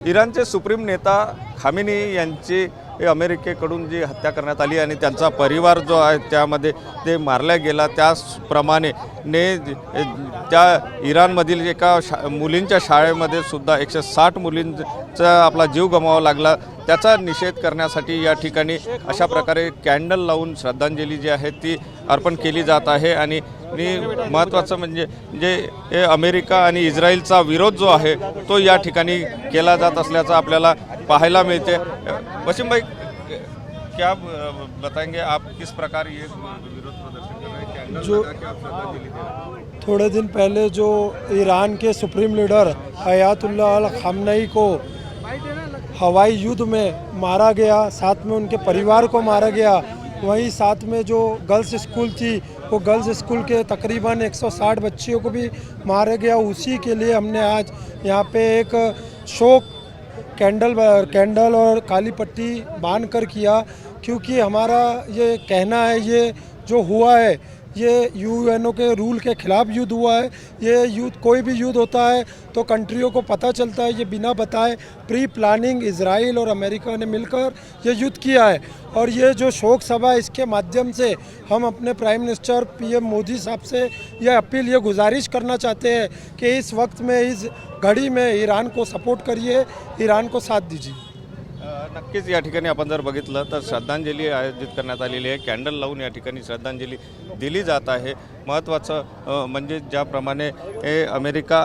इराणचे सुप्रीम नेता खामेनी यांची अमेरिकेकडून जी हत्या करण्यात आली आणि त्यांचा परिवार जो आहे त्यामध्ये ते मारला गेला, त्याचप्रमाणे त्या इराणमधील एका मुलींच्या शाळेमध्ये सुद्धा 160 मुलींचा आपला जीव गमवावा लागला। त्याचा निषेध करण्यासाठी या ठिकाणी अशा प्रकारे कॅन्डल लावून श्रद्धांजली जी आहे ती अर्पण केली जात आहे। आणि महत्त्वाचं म्हणजे अमेरिका आणि इस्रायलचा विरोध जो आहे तो या ठिकाणी केला जात असल्याचं आपल्याला पाहायला मिळते। वसीम भाई, क्या बताएंगे आप किस प्रकार ये विरोध प्रदर्शन कर रहे हैं? जो थोड़े दिन पहले जो ईरान के सुप्रीम लीडर अयातुल्लाह अल खामनेई को हवाई युद्ध में मारा गया, साथ में उनके परिवार को मारा गया, वहीं साथ में जो गर्ल्स स्कूल थी वो गर्ल्स स्कूल के तकरीबन 160 बच्चियों को भी मारा गया। उसी के लिए हमने आज यहाँ पे एक शोक कैंडल और काली पट्टी बांध कर किया, क्योंकि हमारा ये कहना है ये जो हुआ है ये यूएनओ के रूल के खिलाफ युद्ध हुआ है। ये युद्ध, कोई भी युद्ध होता है तो कंट्रियों को पता चलता है, ये बिना बताए प्री प्लानिंग इजराइल और अमेरिका ने मिलकर ये युद्ध किया है। और ये जो शोक सभा, इसके माध्यम से हम अपने प्राइम मिनिस्टर पीएम मोदी साहब से ये अपील, ये गुजारिश करना चाहते हैं कि इस वक्त में, इस घड़ी में ईरान को सपोर्ट करिए, ईरान को साथ दीजिए। नक्कीच या ठिकाणी आपण जर बघितलं तर श्रद्धांजली आयोजित करण्यात आलेली आहे। कॅन्डल लावून या ठिकाणी श्रद्धांजली दिली जात आहे। महत्त्वाचं म्हणजे ज्याप्रमाणे अमेरिका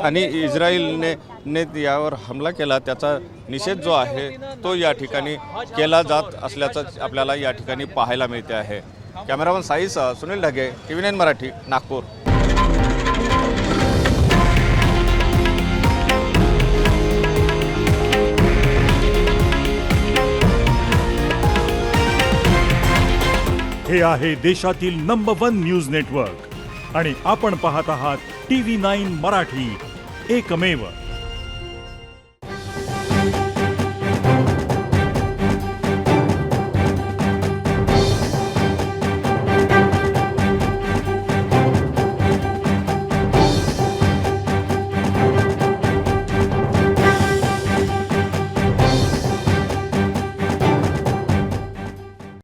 आणि इस्रायलने यावर हमला केला त्याचा निषेध जो आहे तो या ठिकाणी केला जात असल्याचं आपल्याला या ठिकाणी पाहायला मिळते आहे। कॅमेरामन साईसह सुनील ढगे, TV9 मराठी, नागपूर। हे आहे देशातील नंबर 1 न्यूज नेटवर्क आणि आपण पाहत आहात TV9 मराठी, एकमेव।